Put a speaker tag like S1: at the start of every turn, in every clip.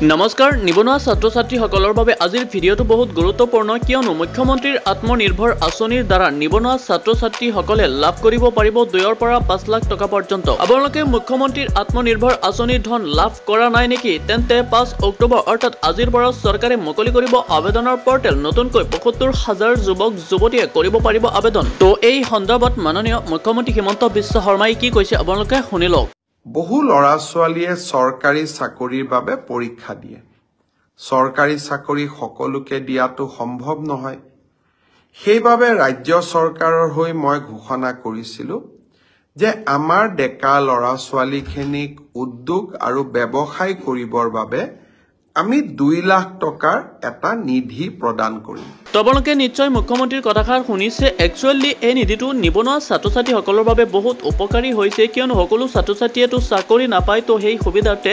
S1: নমস্কাৰ নিবনুৱা ছাত্ৰ-ছাত্ৰীসকলৰ বাবে আজিৰ ভিডিঅ'টো বহুত গুৰুত্বপূৰ্ণ কিয়নো মুখ্যমন্ত্ৰীৰ আত্মনিৰ্ভৰ আঁচনিৰ দ্বাৰা নিবনুৱা ছাত্ৰ-ছাত্ৰীসকলে লাভ কৰিব পাৰিব 2 পৰা 5 লাখ টকা পৰ্যন্ত। আপোনালোকে মুখ্যমন্ত্ৰীৰ আত্মনিৰ্ভৰ আঁচনিৰ ধন লাভ কৰা নাই নেকি? তেন্তে 5 অক্টোবৰ অৰ্থাৎ আজিৰ পৰা চৰকাৰে মুকলি কৰিব আবেদনৰ পৰ্টেল। নতুনকৈ ৭৫,০০০ যুৱক যুৱতীয়ে কৰিব পাৰিব আবেদন। তো এই সন্দৰ্ভত মাননীয় মুখ্যমন্ত্ৰী হিমন্ত বিশ্ব শৰ্মাই কি কৈছে আপোনালোকে শুনি লওক।
S2: বহু ল'ৰা ছোৱালীয়ে চৰকাৰী চাকৰিৰ বাবে পৰীক্ষা দিয়ে। চৰকাৰী চাকৰি সকলোকে দিয়াটো সম্ভৱ নহয়। সেইবাবে ৰাজ্য চৰকাৰৰ হৈ মই ঘোষণা কৰিছিলোঁ যে আমাৰ ডেকা ল'ৰা ছোৱালীখিনিক উদ্যোগ আৰু ব্যৱসায় কৰিবৰ বাবে আমি 2 লাখ টকাৰ এটা নিধি প্ৰদান কৰিম।
S1: তো আপোনালোকে নিশ্চয় মুখ্যমন্ত্ৰীৰ কথাষাৰ শুনিছে। একচুৱেলি এই নিধিটো নিবনুৱা ছাত্ৰ-ছাত্ৰীসকলৰ বাবে বহুত উপকাৰী হৈছে কিয়নো সকলো ছাত্ৰ-ছাত্ৰীয়েতো চাকৰি নাপায়। তো সেই সুবিধাতে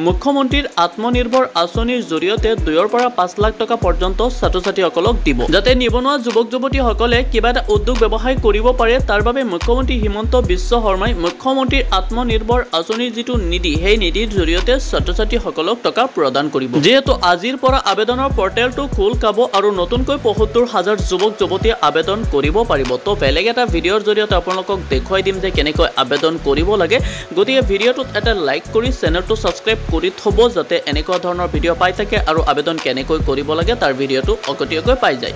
S1: মুখ্যমন্ত্ৰীৰ আত্মনিৰ্ভৰ আঁচনিৰ জৰিয়তে 2 পৰা 5 লাখ টকা পৰ্যন্ত ছাত্ৰ-ছাত্ৰীসকলক দিব, যাতে নিবনুৱা যুৱক যুৱতীসকলে কিবা এটা উদ্যোগ ব্যৱসায় কৰিব পাৰে। তাৰ বাবে মুখ্যমন্ত্ৰী হিমন্ত বিশ্ব শৰ্মাই মুখ্যমন্ত্ৰীৰ আত্মনিৰ্ভৰ আঁচনিৰ যিটো নিধি সেই নিধিৰ জৰিয়তে ছাত্ৰ-ছাত্ৰীসকলক টকা প্ৰদান কৰিব। যেহেতু আজিৰ পৰা আবেদনৰ পৰ্টেলটো খোল খাব আৰু নতুনকৈ ৭৫,০০০ যুৱক যুৱতীয়ে আবেদন কৰিব পাৰিব। তো বেলেগ এটা ভিডিঅ'ৰ জৰিয়তে আপোনালোকক দেখুৱাই দিম যে কেনেকৈ আবেদন কৰিব লাগে। গতিকে ভিডিঅ'টোত এটা লাইক কৰি চেনেলটো ছাবস্ক্ৰাইব কৰি থ'ব, যাতে এনেকুৱা ধৰণৰ ভিডিঅ' পাই থাকে আৰু আবেদন কেনেকৈ কৰিব লাগে তাৰ ভিডিঅ'টো অগতীয়াকৈ পাই যায়।